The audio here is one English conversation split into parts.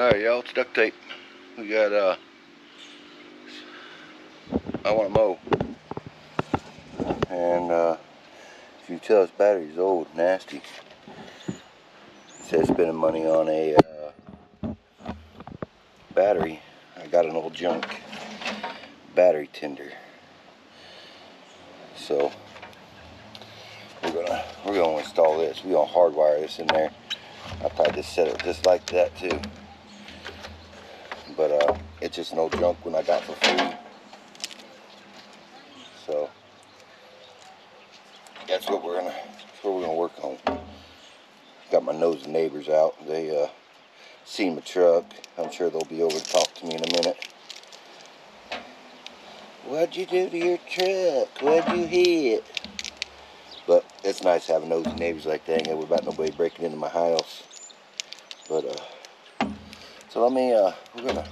Alright, y'all, it's duct tape. We got, I want to mow. And, if you tell this battery's old, nasty. It says spending money on a, battery. I got an old junk battery tender. So, we're gonna install this. We're gonna hardwire this in there. I'll probably just set it just like that too. But it's just an old junk one I got for free. So that's what we're gonna work on. Got my nosy neighbors out. They seen my truck. I'm sure they'll be over to talk to me in a minute. What'd you do to your truck? What'd you hit? But it's nice having nosy neighbors like that. Ain't worried about nobody breaking into my house. But so let me we're gonna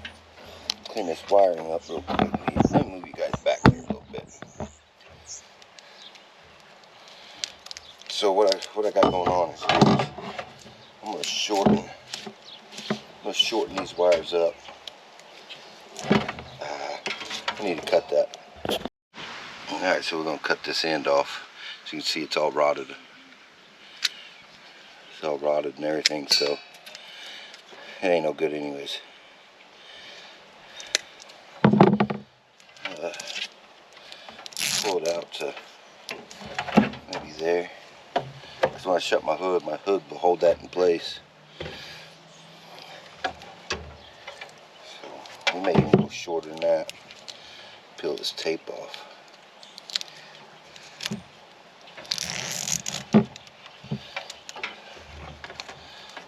clean this wiring up real quick. Let me move you guys back here a little bit. So what I got going on is I'm gonna shorten these wires up. I need to cut that. Alright, so we're gonna cut this end off. So you can see it's all rotted. It's all rotted and everything, so it ain't no good anyways. Pull it out to maybe there. Because when I shut my hood will hold that in place. So we may even go shorter than that. Peel this tape off.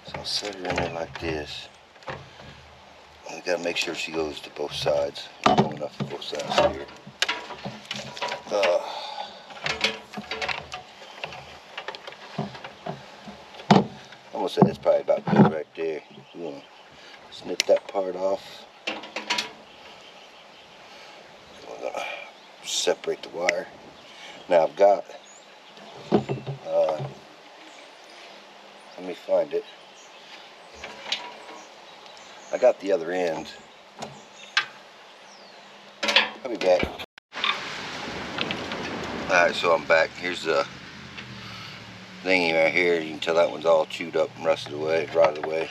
So I'll set her in there like this. I gotta make sure she goes to both sides. Long enough for both sides here. I'm gonna say that's probably about good right there. We're gonna snip that part off. We're gonna separate the wire. Now I've got, let me find it. I got the other end. I'll be back. Alright, so I'm back. Here's the thingy right here. You can tell that one's all chewed up and rotted away.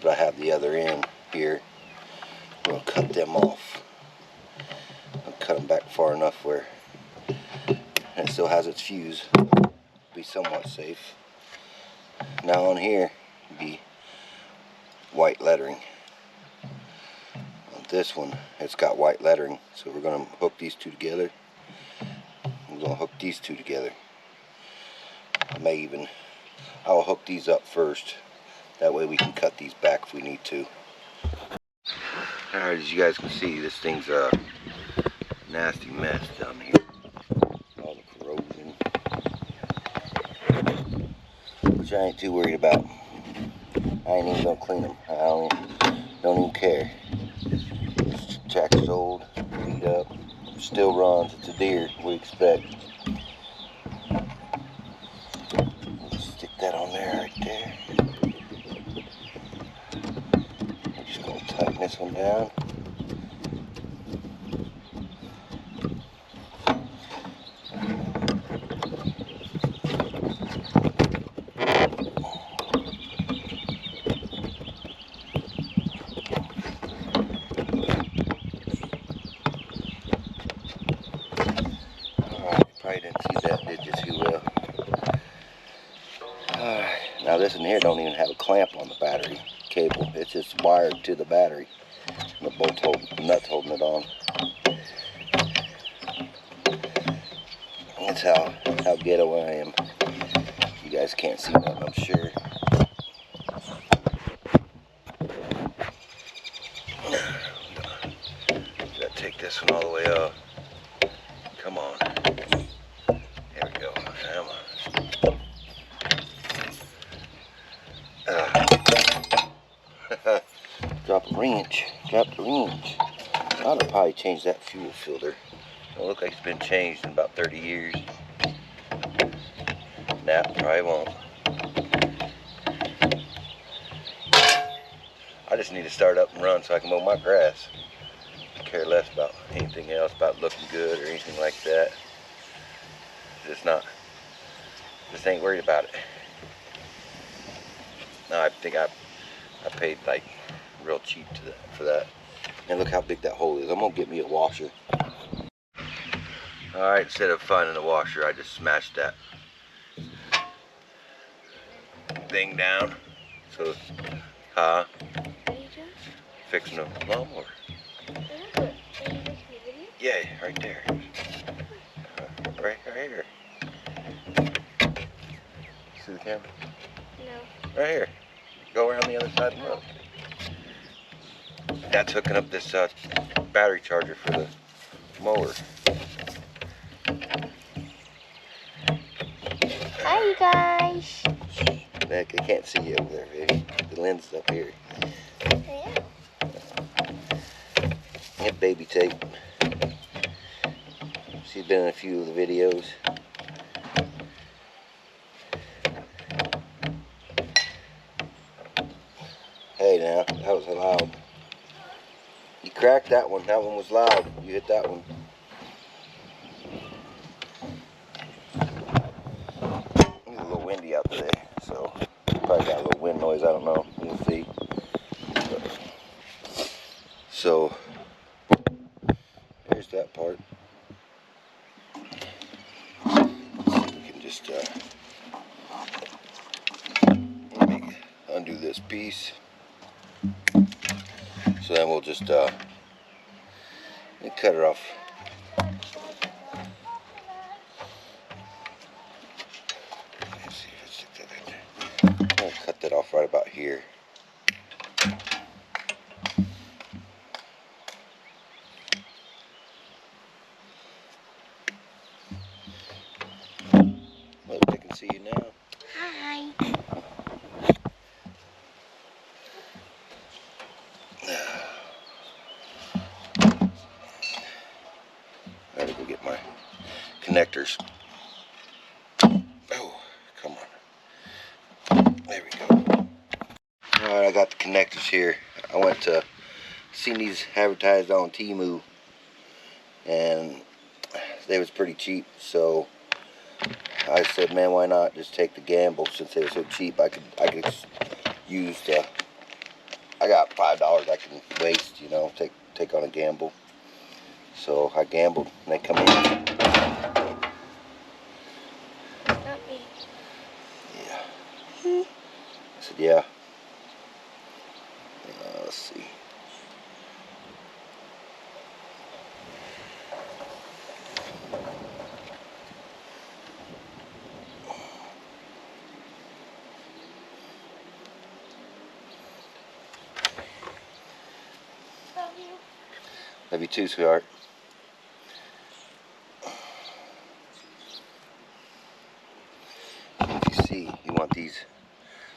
But I have the other end here. I'm going to cut them off. I'll cut them back far enough where it still has its fuse. Be somewhat safe. Now on here be white lettering. On this one it's got white lettering, so we're going to hook these two together. We're going to hook these two together. I'll hook these up first. That way we can cut these back if we need to. Alright, as you guys can see, this thing's a nasty mess down here. All the corrosion. Which I ain't too worried about. I ain't even gonna clean them. I don't even care. This tractor's old, beat up, still runs. It's a deer, we expect. Stick that on there, right there. I'm just gonna tighten this one down. Probably didn't see that, did you? Too well. Alright, now this in here don't even have a clamp on the battery cable. It's just wired to the battery. And the nuts holding it on. That's how ghetto I am. You guys can't see nothing, I'm sure. Gotta take this one all the way up. Come on. There we go. Come on. Drop the wrench. I ought to probably change that fuel filter. It looks like it's been changed in about 30 years. Nah, probably won't. I just need to start up and run so I can mow my grass. I care less about anything else, about looking good or anything like that. Just ain't worried about it. No, I think I paid like real cheap for that. And look how big that hole is. I'm gonna get me a washer. Alright, instead of finding a washer, I just smashed that thing down. So, fixing a lawnmower. Yeah, right there. Right here. See the camera? No. Right here. Go around the other side and look. That's hooking up this battery charger for the mower. Hi, you guys. I can't see you over there, baby. The lens is up here. Yeah. And baby tape. She's been in a few of the videos. Hey now, that was loud. You cracked that one. That one was loud. You hit that one. It's a little windy out today, so probably got a little wind noise. I don't know. We'll see. So here's that part. We can just let me undo this piece. So then we'll just cut it off. Let's see if it sticks that in there. I'm gonna cut that off right about here. Look, they can see you now. Hi. I gotta go get my connectors. Oh, come on. There we go. Alright, I got the connectors here. I went to seen these advertised on Temu, and they was pretty cheap, so I said, man, why not just take the gamble? Since they were so cheap, I could use I got $5 I can waste, you know, take on a gamble. So I gambled, and they come in. Not me. Yeah. I said, yeah. Let's see. Love you. Love you too, sweetheart. If you see, you want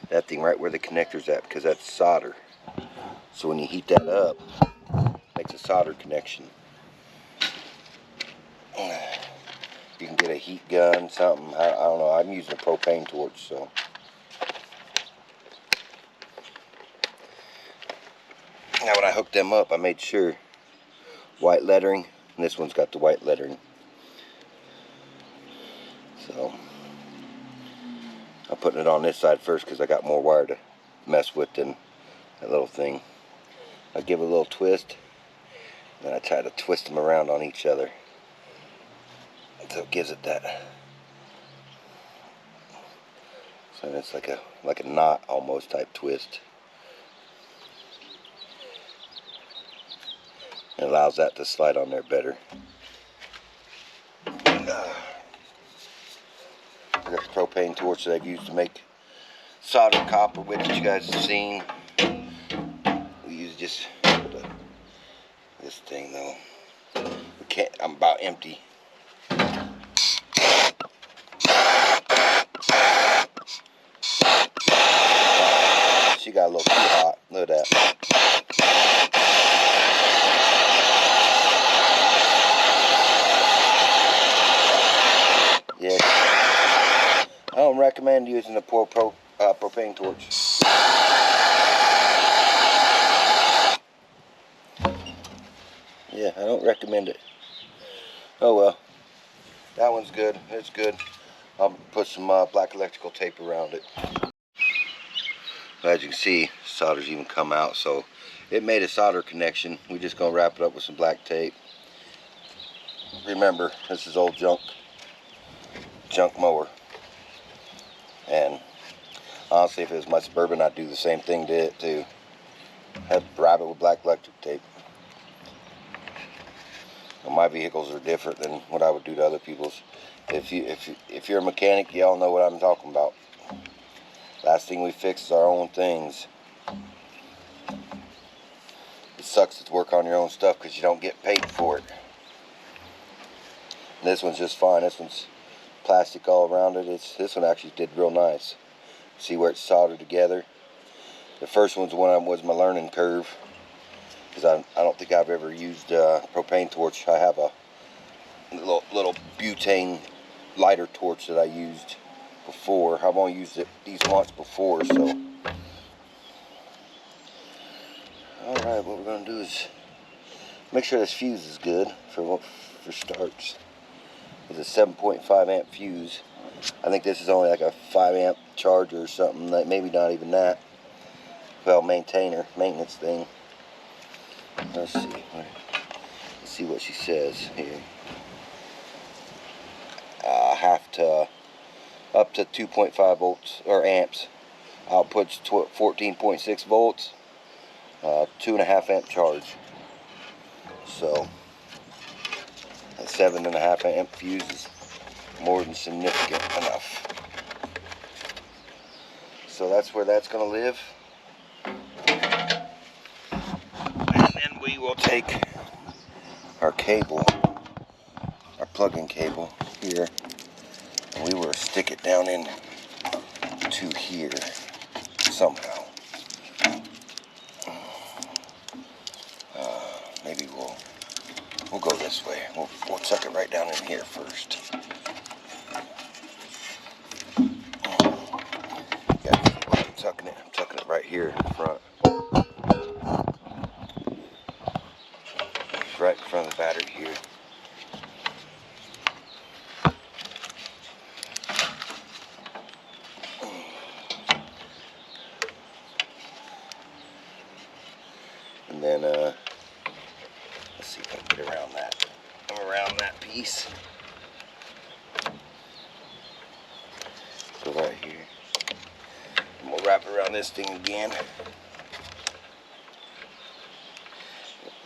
that thing right where the connector's at, because that's solder. So when you heat that up, it makes a solder connection. You can get a heat gun, something. I don't know. I'm using a propane torch, so. Now when I hooked them up, I made sure white lettering, and this one's got the white lettering. So I'm putting it on this side first because I got more wire to mess with than that little thing. I give it a little twist, and then I try to twist them around on each other. So it gives it that. So it's like a knot almost type twist. It allows that to slide on there better. I got the propane torch that I've used to make soldered copper with that you guys have seen. We use just this thing though. We can't. I'm about empty. She got a little too hot. Look at that. Yeah. I don't recommend using a propane torch. Yeah, I don't recommend it. Oh well, that one's good. It's good. I'll put some black electrical tape around it. As you can see, solder's even come out, so it made a solder connection. We're just gonna wrap it up with some black tape. Remember, this is old junk mower, and honestly, if it was my Suburban, I'd do the same thing to it too. I'd wrap it with black electric tape. Well, my vehicles are different than what I would do to other people's. If you're a mechanic, y'all know what I'm talking about. Last thing we fix is our own things. It sucks to work on your own stuff because you don't get paid for it. And this one's just fine. This one's plastic all around it. This one actually did real nice. See where it's soldered together? The first one's one was my learning curve, because I don't think I've ever used propane torch. I have a little butane lighter torch that I used before. I've only used these once before, so. Alright, what we're going to do is make sure this fuse is good for starts. It's a 7.5 amp fuse. I think this is only like a 5 amp charger or something, like maybe not even that. Well, maintenance thing. Let's see what she says here. Up to 2.5 volts or amps. Output's 14.6 volts. 2.5 amp charge. So a 7.5 amp fuse is more than significant enough. So that's where that's going to live. And then we will take our cable, our plug-in cable here, and we will stick it down in to here somehow. Maybe we'll go this way. We'll tuck it right down in here first. Yeah, I'm tucking it right here in front. Right in front of the battery here. And then let's see if I can get around that. Around that piece. Go right here. And we'll wrap it around this thing again.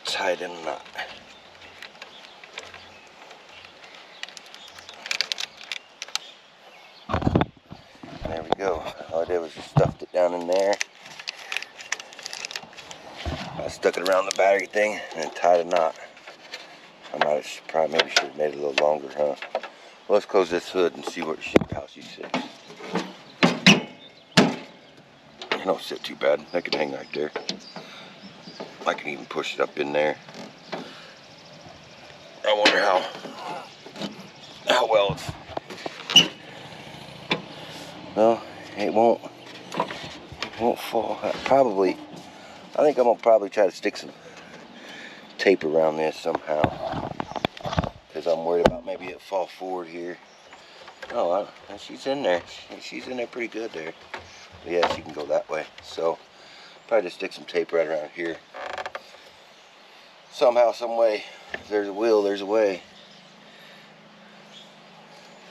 Tie it in a knot. There we go. All I did was just stuffed it down in there. I stuck it around the battery thing and then tied a knot. I might have maybe should have made it a little longer, huh? Well, let's close this hood and see how she sits. It don't sit too bad. That can hang right there. I can even push it up in there. I wonder how well it's. No, it won't fall. I think I'm gonna probably try to stick some tape around this somehow, because I'm worried about maybe it fall forward here. Oh, she's in there. She's in there pretty good there. But yeah, she can go that way. So probably just stick some tape right around here. Somehow, some way. If there's a will, there's a way.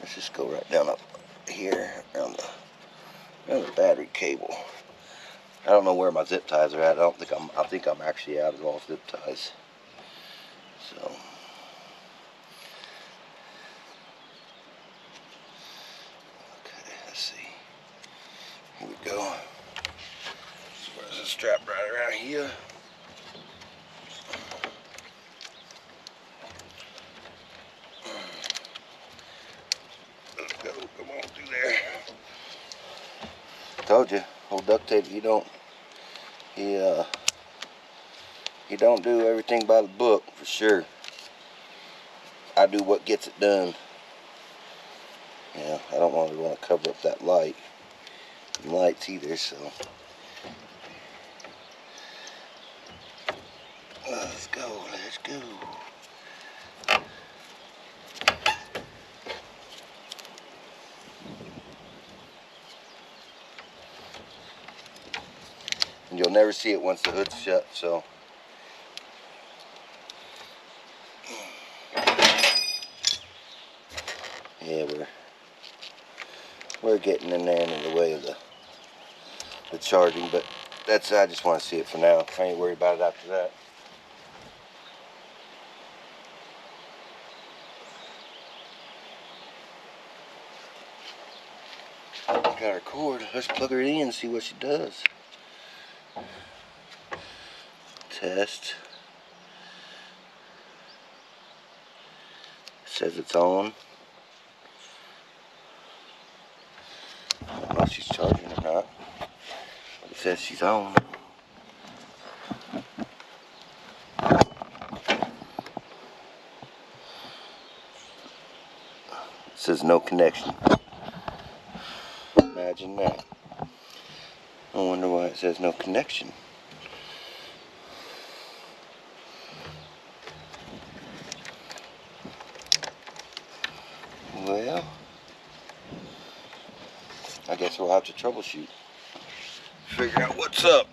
Let's just go right down up here around the battery cable. I don't know where my zip ties are at. I think I'm actually out of all zip ties. So okay, let's see. Here we go. So where's the strap right around here? Let's go. Come on through there. Told you, old duct tape. You don't do everything by the book, for sure. I do what gets it done. Yeah, I don't want to cover up that lights either, so. Let's go, let's go. And you'll never see it once the hood's shut, so. Yeah, we're getting in there and in the way of the charging, but that's, I just want to see it for now. I ain't worried about it after that. Got her cord. Let's plug her in and see what she does. Test. It says it's on. I don't know if she's charging or not. It says she's on. It says no connection. Imagine that. I wonder why it says no connection. Well, I guess we'll have to troubleshoot. Figure out what's up.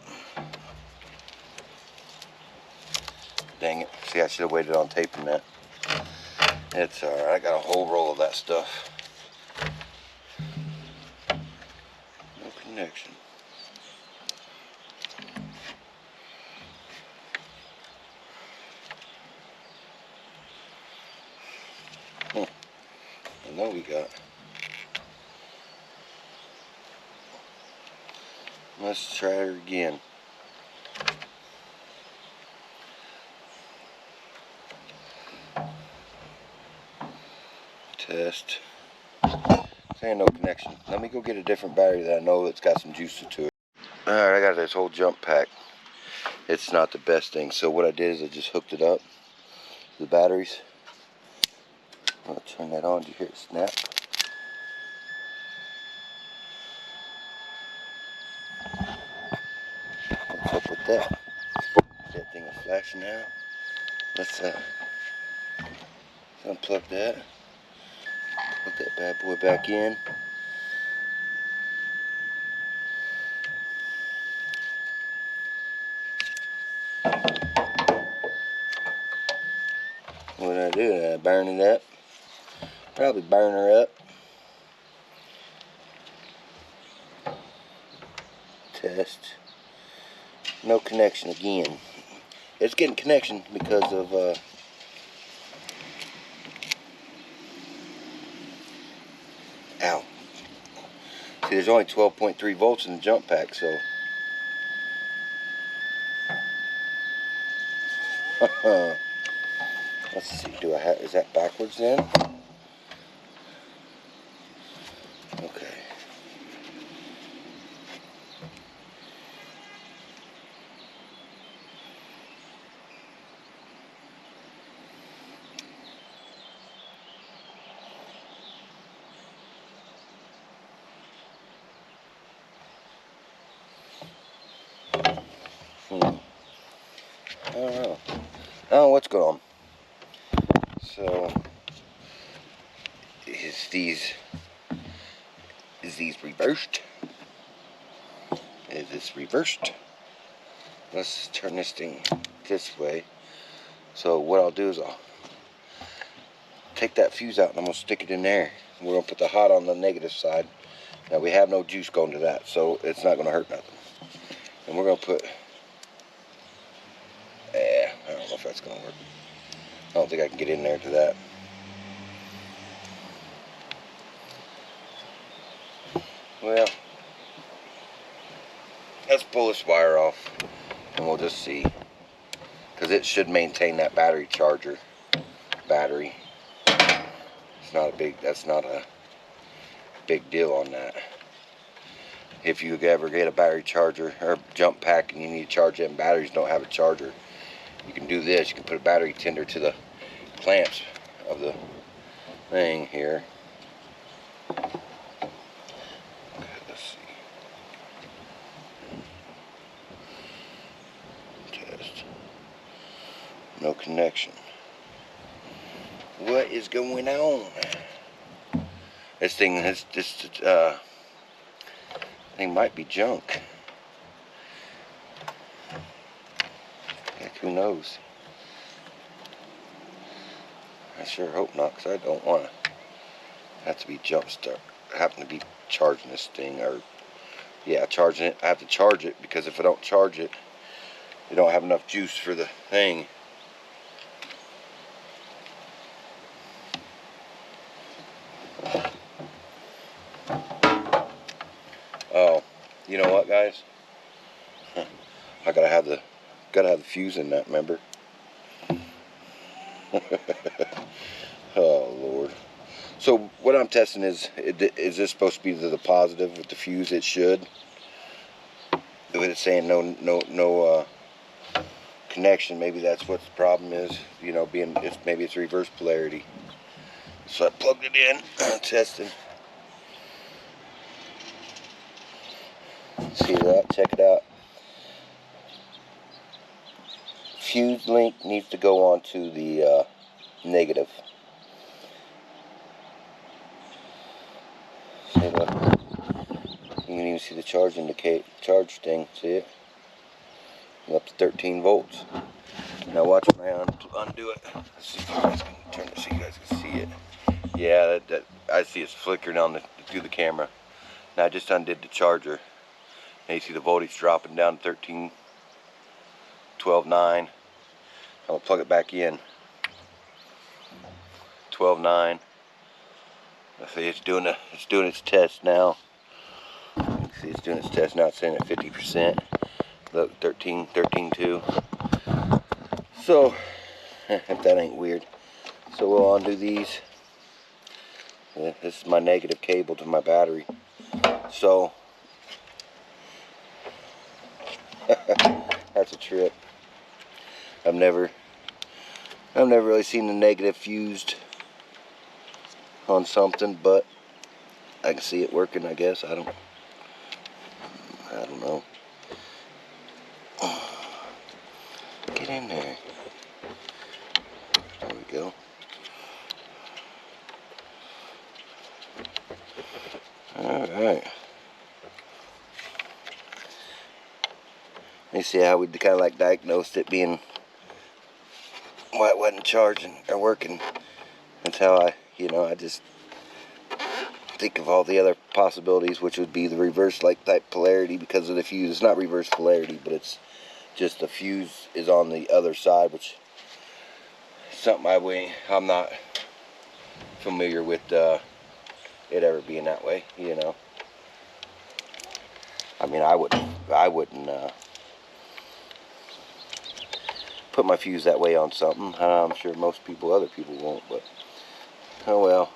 Dang it. See, I should have waited on taping that. It's alright. I got a whole roll of that stuff. No connection. I know we got. Let's try her again. Test. Saying no connection. Let me go get a different battery that I know that's got some juice to it. Alright, I got this whole jump pack. It's not the best thing. So what I did is I just hooked it up. The batteries. I'll turn that on. Do you hear it snap? What's up with that? That thing is flashing now. Let's unplug that. Put that bad boy back in. What I do? I burn it up. Probably burn her up. Test. No connection again. It's getting connection because of ow. See, there's only 12.3 volts in the jump pack, so let's see. Do I have? Is that backwards then? Okay. I don't know. I don't know what's going on. So, is these reversed? Is this reversed? Let's turn this thing this way. So what I'll do is I'll take that fuse out and I'm going to stick it in there. We're going to put the hot on the negative side. Now we have no juice going to that, so it's not going to hurt nothing. And we're going to put, I don't know if that's going to work. I don't think I can get in there to that. Well, let's pull this wire off and we'll just see. Because it should maintain that battery charger. Battery. It's not a big, that's not a big deal on that. If you ever get a battery charger or jump pack and you need to charge it and batteries don't have a charger, you can do this. You can put a battery tender to the clamps of the thing here. Okay, let's see. Test. connection. What is going on? This thing thing might be junk. Heck, who knows? I sure hope not, because I don't want to have to be having to be charging this thing, or yeah, charging it. I have to charge it, because if I don't charge it, you don't have enough juice for the thing. Oh, you know what, guys? I gotta have the fuse in that, remember? Oh Lord. So what I'm testing is this supposed to be the positive with the fuse? It should. With it saying no connection, maybe that's what the problem is. You know, maybe it's reverse polarity. So I plugged it in, testing. See that? Check it out. Fuse link needs to go onto the negative. See that? You can even see the charge thing. See it? Up to 13 volts. Now watch when I undo it. Let's see if you guys can turn it so you guys can see it. Yeah, that I see it's flickering through the camera. Now I just undid the charger. Now you see the voltage dropping down to 13, 12.9. I'm gonna plug it back in. 12.9. See, it's doing its test now. You can see it's doing its test now. It's saying at 50%. Look, 13.2. So, if that ain't weird. So we'll undo these. This is my negative cable to my battery. So, that's a trip. I've never really seen the negative fused on something, but I can see it working, I guess. I don't know. Get in there. There we go. Alright. You see how we kind of like diagnosed it being why it wasn't charging or working. That's how I just think of all the other possibilities, which would be the reverse type polarity because of the fuse. It's not reverse polarity, but it's just the fuse is on the other side, which is something I'm not familiar with it ever being that way, you know. I mean, I wouldn't put my fuse that way on something. I'm sure other people won't, but oh well.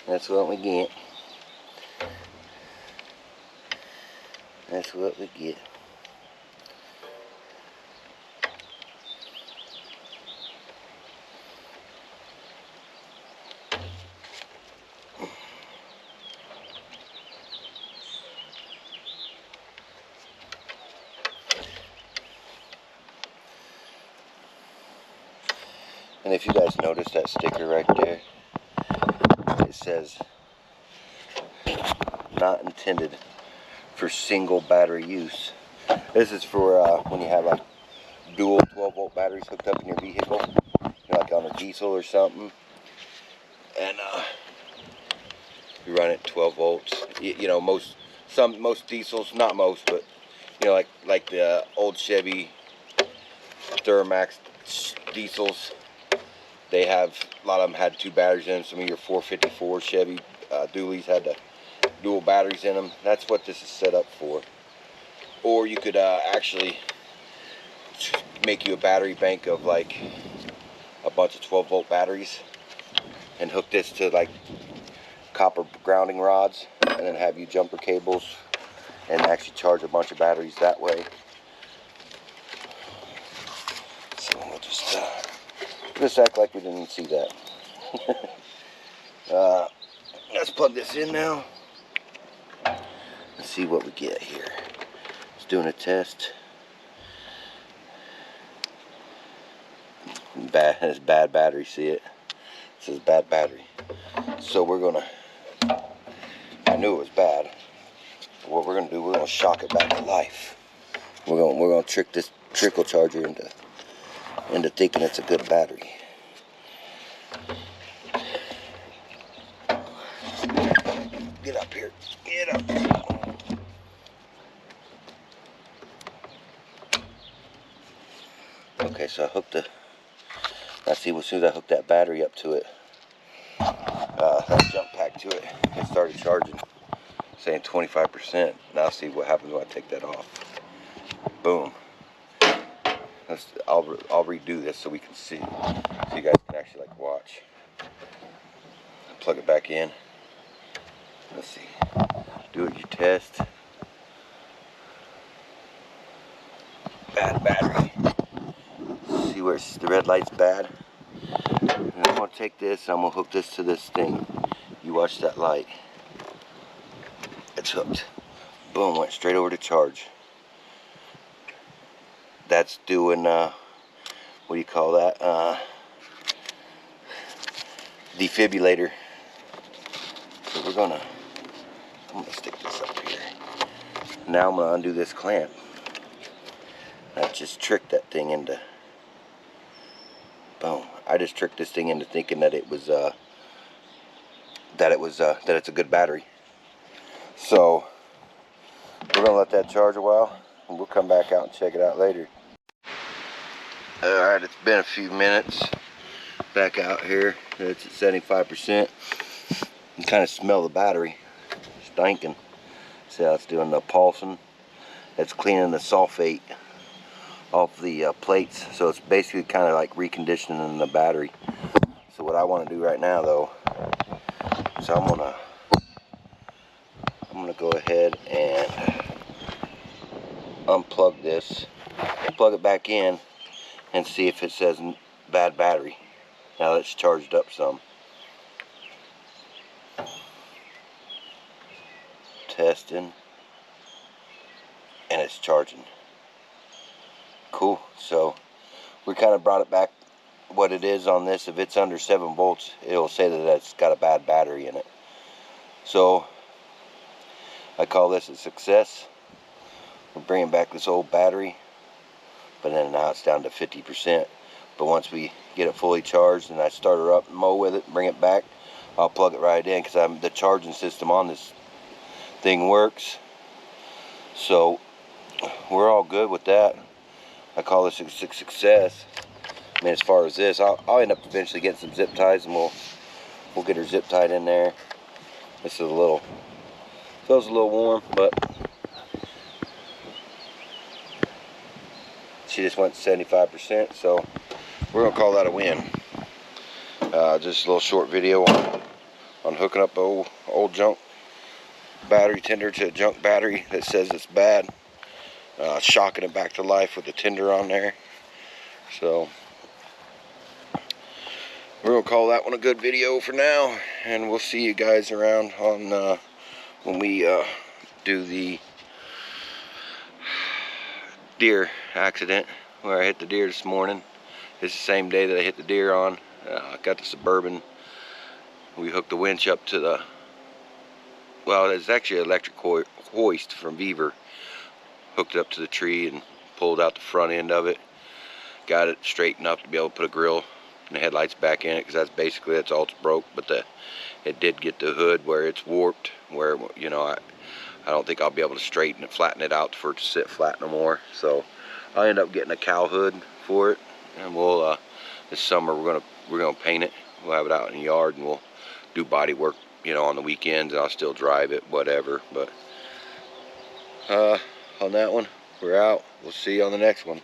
That's what we get. That's what we get. And if you guys notice that sticker right there, it says not intended for single battery use. This is for when you have like dual 12-volt batteries hooked up in your vehicle, like on a diesel or something, and you run it 12 volts. You know, most diesels, not most, but you know, like the old Chevy Duramax diesels, they have a lot of them had 2 batteries in them. Some of your 454 Chevy dualies had the dual batteries in them. That's what this is set up for. Or you could actually make you a battery bank of like a bunch of 12-volt batteries and hook this to like copper grounding rods, and then have you jumper cables and actually charge a bunch of batteries that way. So we'll just act like we didn't see that. Let's plug this in now. Let's see what we get here. It's doing a test. Bad, it's bad battery. See it? It says bad battery. So we're gonna. I knew it was bad. What we're gonna do? We're gonna shock it back to life. We're gonna trick this trickle charger into thinking it's a good battery. Get up here. Get up. Okay, so I hooked the. Now see, as soon as I hooked that battery up to it, that jump pack to it, it started charging, saying 25%. Now see what happens when I take that off. Boom. I'll redo this so we can see, so you guys can actually like watch. Plug it back in. Let's see. Do it. You test. Bad battery. See where the red light's bad. And I'm gonna take this. I'm gonna hook this to this thing. You watch that light. It's hooked. Boom. Went straight over to charge. That's doing what do you call that? Defibrillator. So I'm gonna stick this up here. Now I'm gonna undo this clamp. I just tricked that thing into. Boom! I just tricked this thing into thinking that it was that it's a good battery. So we're gonna let that charge a while, and we'll come back out and check it out later. All right, it's been a few minutes. Back out here, it's at 75%. You kind of smell the battery stinking. See how it's doing the pulsing? It's cleaning the sulfate off the plates, so it's basically kind of like reconditioning the battery. So what I want to do right now, though, is I'm gonna go ahead and unplug this, plug it back in, and see if it says bad battery. Now it's charged up some. Testing, and it's charging. Cool. So we kind of brought it back what it is on this. If it's under 7 volts, it'll say that it's got a bad battery in it. So I call this a success. We're bringing back this old battery, but then now it's down to 50%. But once we get it fully charged and I start her up and mow with it, bring it back, I'll plug it right in, because the charging system on this thing works. So we're all good with that. I call this a success. I mean, as far as this, I'll end up eventually getting some zip ties, and we'll get her zip tied in there. This is a little, feels a little warm, but she just went 75%, so we're gonna call that a win. Just a little short video on hooking up old junk battery tender to a junk battery that says it's bad. Shocking it back to life with the tender on there. So we're gonna call that one a good video for now, and we'll see you guys around on when we do the deer accident where I hit the deer this morning. It's the same day that I hit the deer on. I got the Suburban. We hooked the winch up to the, well, it's actually an electric hoist from Beaver. Hooked it up to the tree and pulled out the front end of it. Got it straightened up to be able to put a grill and the headlights back in it, because that's all it's broke. But it did get the hood where it's warped, where, you know, I don't think I'll be able to straighten it, flatten it out for it to sit flat no more. So I end up getting a cow hood for it, and we'll this summer we're gonna paint it. We'll have it out in the yard, and we'll do body work, you know, on the weekends, and I'll still drive it, whatever. But on that one, we're out. We'll see you on the next one.